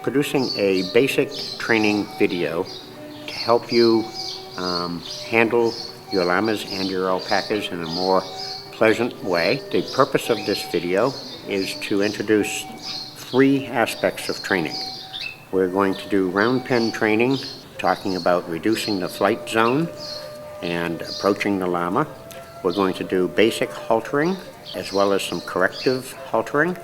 producing a basic training video to help you handle your llamas and your alpacas in a more pleasant way. The purpose of this video is to introduce 3 aspects of training. We're going to do round pen training, talking about reducing the flight zone and approaching the llama. We're going to do basic haltering as well as some corrective haltering,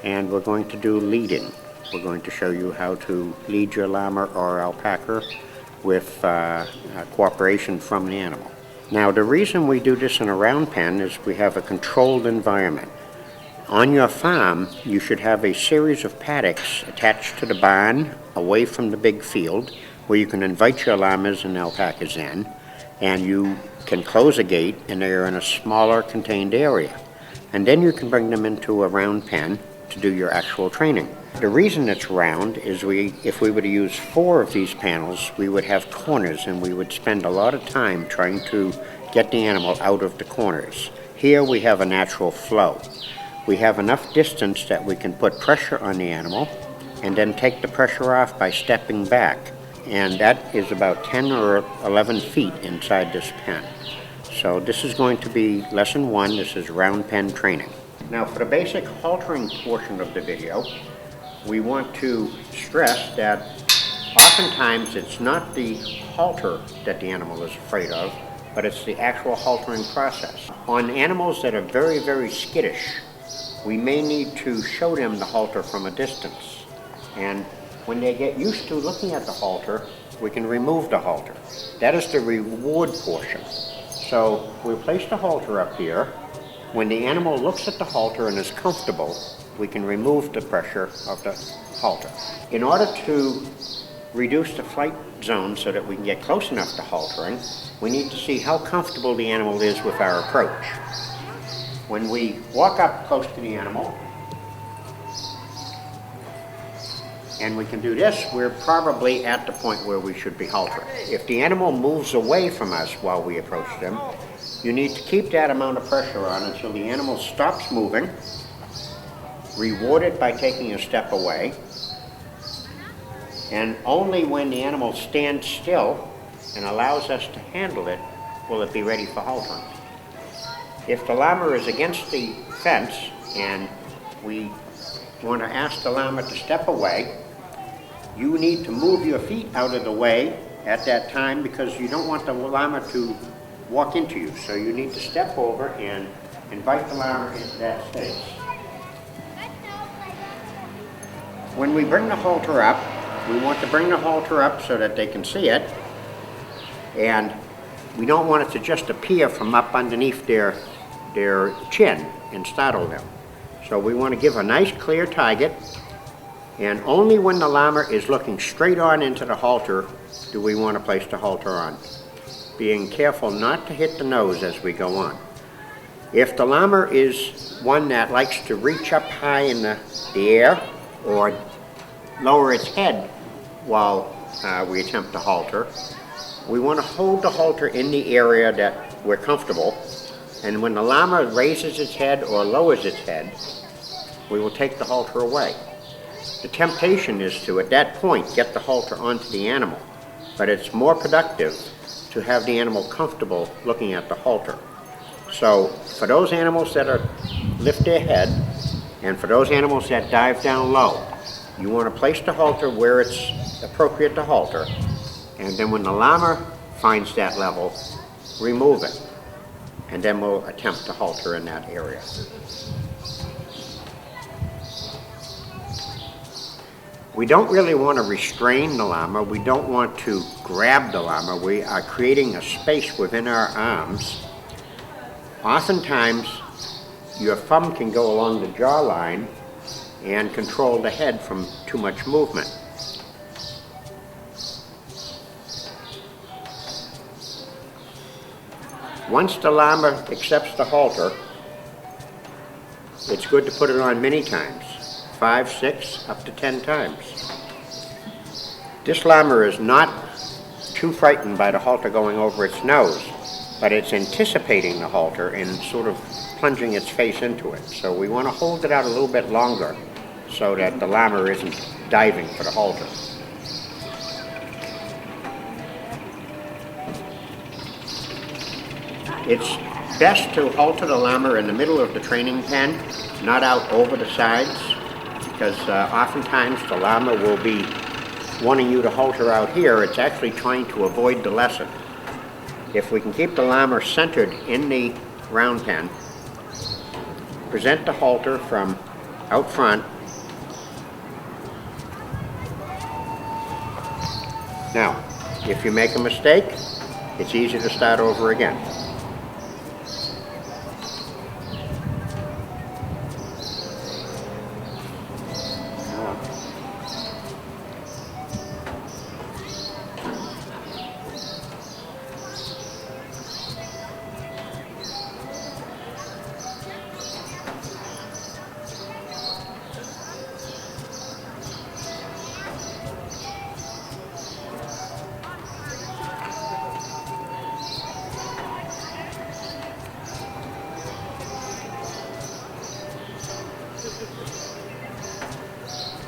and we're going to do leading. We're going to show you how to lead your llama or alpaca with cooperation from the animal. Now, the reason we do this in a round pen is we have a controlled environment. On your farm, you should have a series of paddocks attached to the barn away from the big field where you can invite your llamas and alpacas in, and you can close a gate and they're in a smaller contained area. And then you can bring them into a round pen to do your actual training. The reason it's round is if we were to use 4 of these panels, we would have corners and we would spend a lot of time trying to get the animal out of the corners. Here we have a natural flow. We have enough distance that we can put pressure on the animal and then take the pressure off by stepping back. And that is about 10 or 11 feet inside this pen. So this is going to be lesson 1. This is round pen training. Now, for the basic haltering portion of the video, we want to stress that oftentimes it's not the halter that the animal is afraid of, but it's the actual haltering process. On animals that are very, very skittish, we may need to show them the halter from a distance. And when they get used to looking at the halter, we can remove the halter. That is the reward portion. So we'll place the halter up here. When the animal looks at the halter and is comfortable, we can remove the pressure of the halter. In order to reduce the flight zone so that we can get close enough to haltering, we need to see how comfortable the animal is with our approach. When we walk up close to the animal, and we can do this, we're probably at the point where we should be haltering. If the animal moves away from us while we approach them, you need to keep that amount of pressure on until the animal stops moving, reward it by taking a step away, and only when the animal stands still and allows us to handle it will it be ready for haltering. If the llama is against the fence and we want to ask the llama to step away, you need to move your feet out of the way at that time because you don't want the llama to walk into you. So you need to step over and invite the llama into that space. When we bring the halter up, we want to bring the halter up so that they can see it, and we don't want it to just appear from up underneath their chin and startle them. So we want to give a nice clear target, and only when the llama is looking straight on into the halter do we want to place the halter on, being careful not to hit the nose as we go on. If the llama is one that likes to reach up high in the air or lower its head while we attempt to halter, we want to hold the halter in the area that we're comfortable, and when the llama raises its head or lowers its head, we will take the halter away. The temptation is to, at that point, get the halter onto the animal, but it's more productive to have the animal comfortable looking at the halter. So for those animals that lift their head, and for those animals that dive down low, you want to place the halter where it's appropriate to halter, and then when the llama finds that level, remove it, and then we'll attempt to halter in that area. We don't really want to restrain the llama. We don't want to grab the llama. We are creating a space within our arms. Oftentimes, your thumb can go along the jawline and control the head from too much movement. Once the llama accepts the halter, it's good to put it on many times. 5, 6, up to 10 times. This llama is not too frightened by the halter going over its nose, but it's anticipating the halter and sort of plunging its face into it. So we want to hold it out a little bit longer so that the llama isn't diving for the halter. It's best to halter the llama in the middle of the training pen, not out over the sides, because oftentimes the llama will be wanting you to halter out here. It's actually trying to avoid the lesson. If we can keep the llama centered in the round pen, present the halter from out front. Now, if you make a mistake, it's easy to start over again.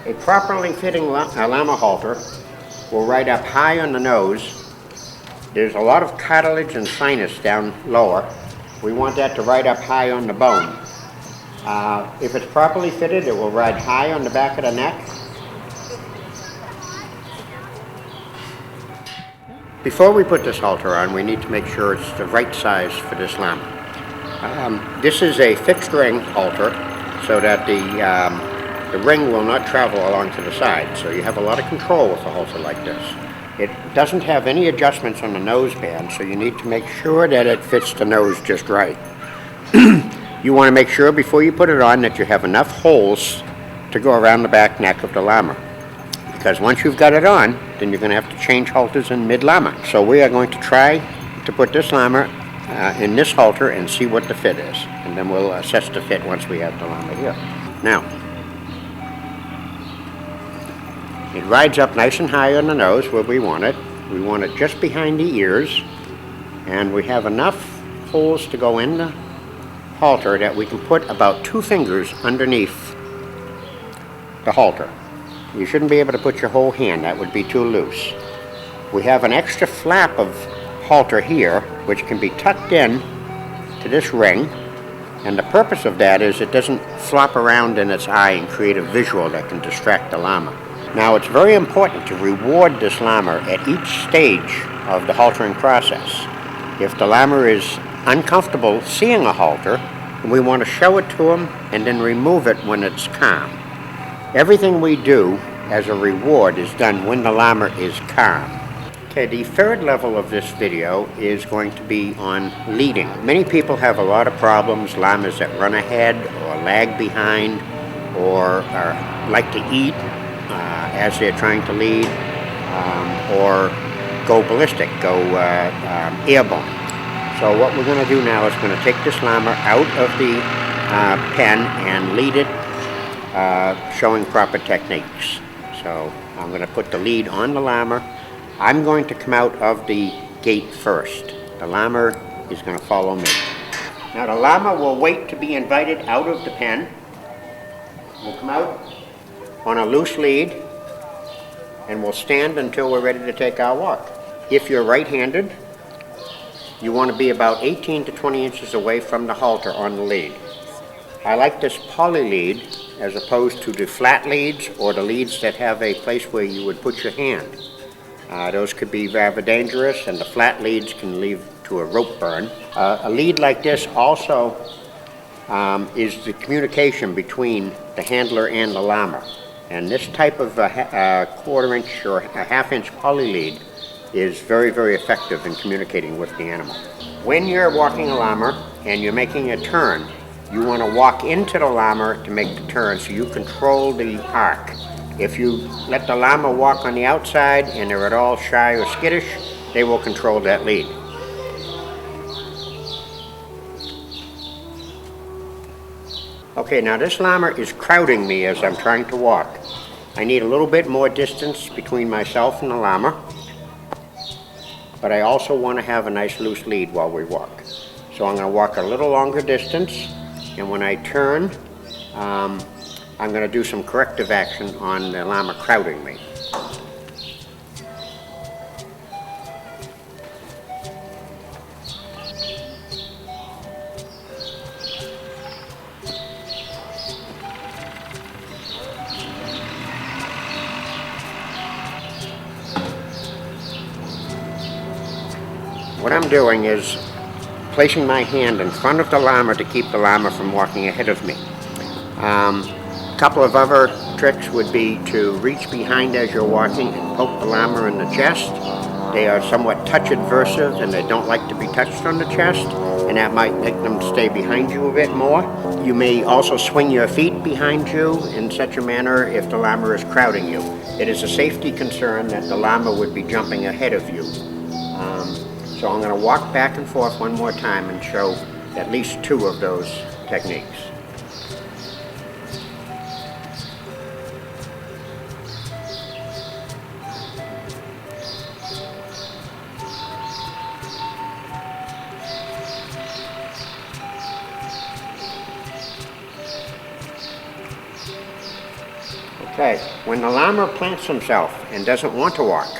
A properly fitting llama halter will ride up high on the nose. There's a lot of cartilage and sinus down lower. We want that to ride up high on the bone. If it's properly fitted, it will ride high on the back of the neck. Before we put this halter on, we need to make sure it's the right size for this llama. This is a fixed ring halter, so that the ring will not travel along to the side, so you have a lot of control with a halter like this. It doesn't have any adjustments on the nose band, so you need to make sure that it fits the nose just right. You want to make sure before you put it on that you have enough holes to go around the back neck of the llama. Because once you've got it on, then you're going to have to change halters in mid-llama. So we are going to try to put this llama in this halter and see what the fit is. And then we'll assess the fit once we have the llama here. Now, it rides up nice and high on the nose where we want it. We want it just behind the ears, and we have enough holes to go in the halter that we can put about 2 fingers underneath the halter. You shouldn't be able to put your whole hand, that would be too loose. We have an extra flap of halter here, which can be tucked in to this ring, and the purpose of that is it doesn't flop around in its eye and create a visual that can distract the llama. Now, it's very important to reward this llama at each stage of the haltering process. If the llama is uncomfortable seeing a halter, we want to show it to him and then remove it when it's calm. Everything we do as a reward is done when the llama is calm. Okay, the third level of this video is going to be on leading. Many people have a lot of problems, llamas that run ahead or lag behind or like to eat as they're trying to lead, or go ballistic, go airborne. So what we're going to do now is going to take this llama out of the pen and lead it, showing proper techniques. So I'm going to put the lead on the llama. I'm going to come out of the gate first. The llama is going to follow me. Now the llama will wait to be invited out of the pen. We'll come out on a loose lead, and we'll stand until we're ready to take our walk. If you're right-handed, you want to be about 18 to 20 inches away from the halter on the lead. I like this poly lead as opposed to the flat leads or the leads that have a place where you would put your hand. Those could be rather dangerous, and the flat leads can lead to a rope burn. A lead like this also is the communication between the handler and the llama. And this type of quarter-inch or a half-inch poly lead is very, very effective in communicating with the animal. When you're walking a llama and you're making a turn, you want to walk into the llama to make the turn, so you control the arc. If you let the llama walk on the outside and they're at all shy or skittish, they will control that lead. Okay, now this llama is crowding me as I'm trying to walk. I need a little bit more distance between myself and the llama, but I also want to have a nice loose lead while we walk. So I'm going to walk a little longer distance, and when I turn, I I'm going to do some corrective action on the llama crowding me. What I'm doing is placing my hand in front of the llama to keep the llama from walking ahead of me. A couple of other tricks would be to reach behind as you're walking and poke the llama in the chest. They are somewhat touch aversive and they don't like to be touched on the chest, and that might make them stay behind you a bit more. You may also swing your feet behind you in such a manner if the llama is crowding you. It is a safety concern that the llama would be jumping ahead of you. So I'm going to walk back and forth one more time and show at least two of those techniques. Okay, when the llama plants himself and doesn't want to walk,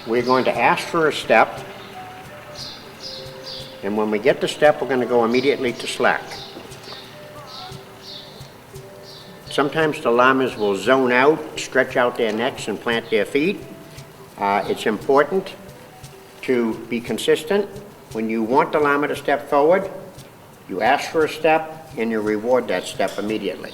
we're going to ask for a step, and when we get the step, we're going to go immediately to slack. Sometimes the llamas will zone out, stretch out their necks, and plant their feet. It's important to be consistent. When you want the llama to step forward, you ask for a step, and you reward that step immediately.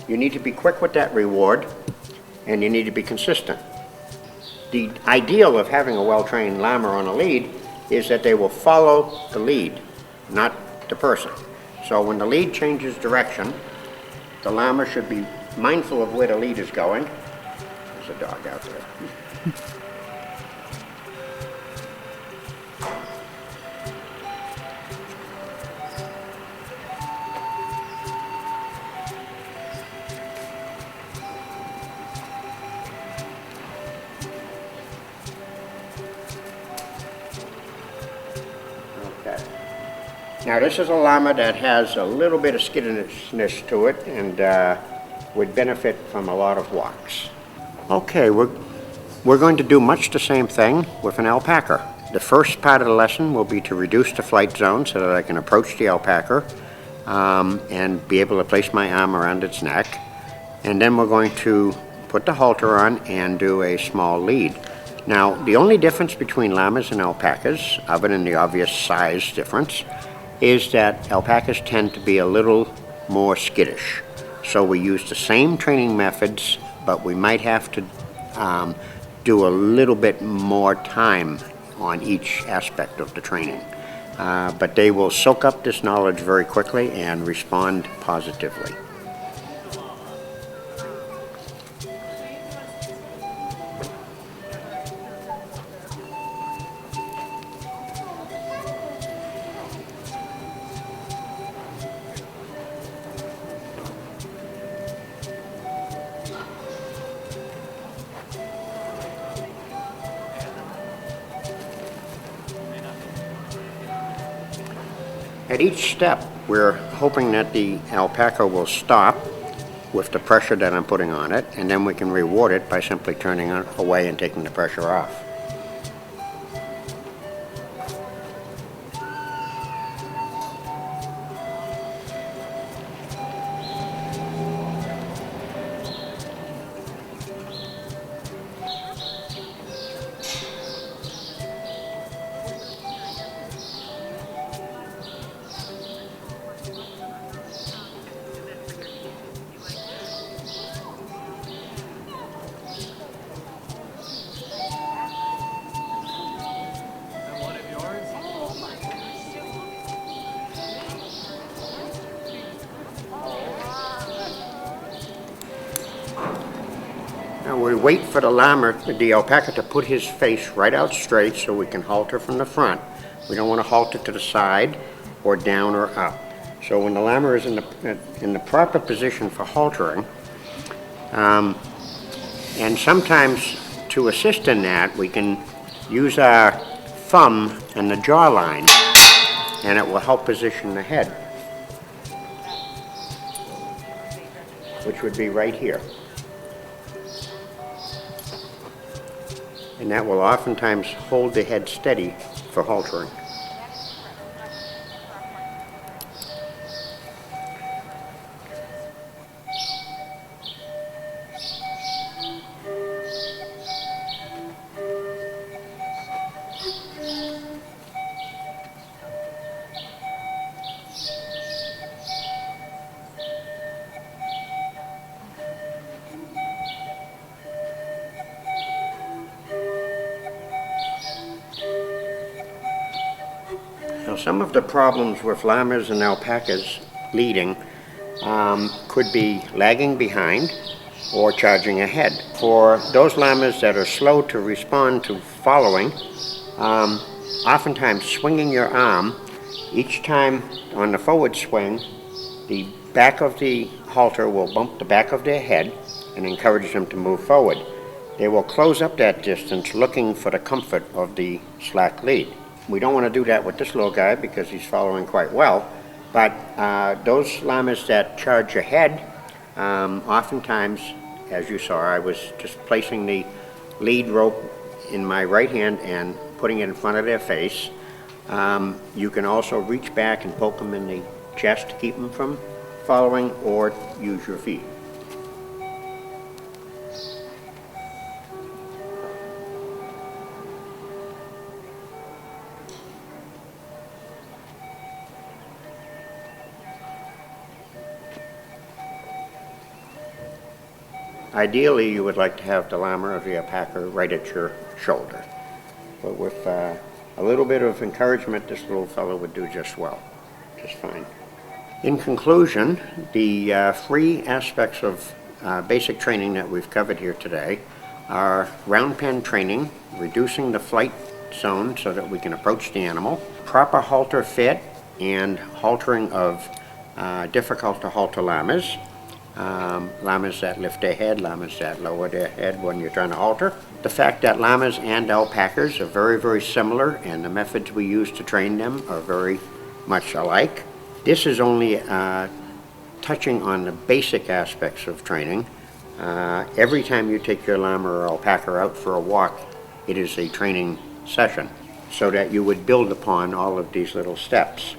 You need to be quick with that reward, and you need to be consistent. The ideal of having a well-trained llama on a lead is that they will follow the lead, not the person. So when the lead changes direction, the llama should be mindful of where the lead is going. There's a dog out there. Now this is a llama that has a little bit of skittishness to it and would benefit from a lot of walks. Okay, we're going to do much the same thing with an alpaca. The first part of the lesson will be to reduce the flight zone so that I can approach the alpaca and be able to place my arm around its neck. And then we're going to put the halter on and do a small lead. Now, the only difference between llamas and alpacas, other than the obvious size difference, is that alpacas tend to be a little more skittish. So we use the same training methods, but we might have to do a little bit more time on each aspect of the training. But they will soak up this knowledge very quickly and respond positively. At each step, we're hoping that the alpaca will stop with the pressure that I'm putting on it, and then we can reward it by simply turning it away and taking the pressure off. Now we wait for the alpaca to put his face right out straight so we can halter from the front. We don't want to halter to the side or down or up. So when the llama is in the proper position for haltering, and sometimes to assist in that, we can use our thumb and the jawline, and it will help position the head, which would be right here. And that will oftentimes hold the head steady for haltering. Now, some of the problems with llamas and alpacas leading could be lagging behind or charging ahead. For those llamas that are slow to respond to following, oftentimes swinging your arm, each time on the forward swing, the back of the halter will bump the back of their head and encourage them to move forward. They will close up that distance looking for the comfort of the slack lead. We don't want to do that with this little guy because he's following quite well, but those llamas that charge ahead, oftentimes, as you saw, I was just placing the lead rope in my right hand and putting it in front of their face. You can also reach back and poke them in the chest to keep them from following, or use your feet. Ideally, you would like to have the llama or the alpaca right at your shoulder. But with a little bit of encouragement, this little fellow would do just well, just fine. In conclusion, the three aspects of basic training that we've covered here today are round pen training, reducing the flight zone so that we can approach the animal, proper halter fit and haltering of difficult to halter llamas, llamas that lift their head, llamas that lower their head when you're trying to halter. The fact that llamas and alpacas are very, very similar, and the methods we use to train them are very much alike. This is only touching on the basic aspects of training. Every time you take your llama or alpaca out for a walk, it is a training session, so that you would build upon all of these little steps.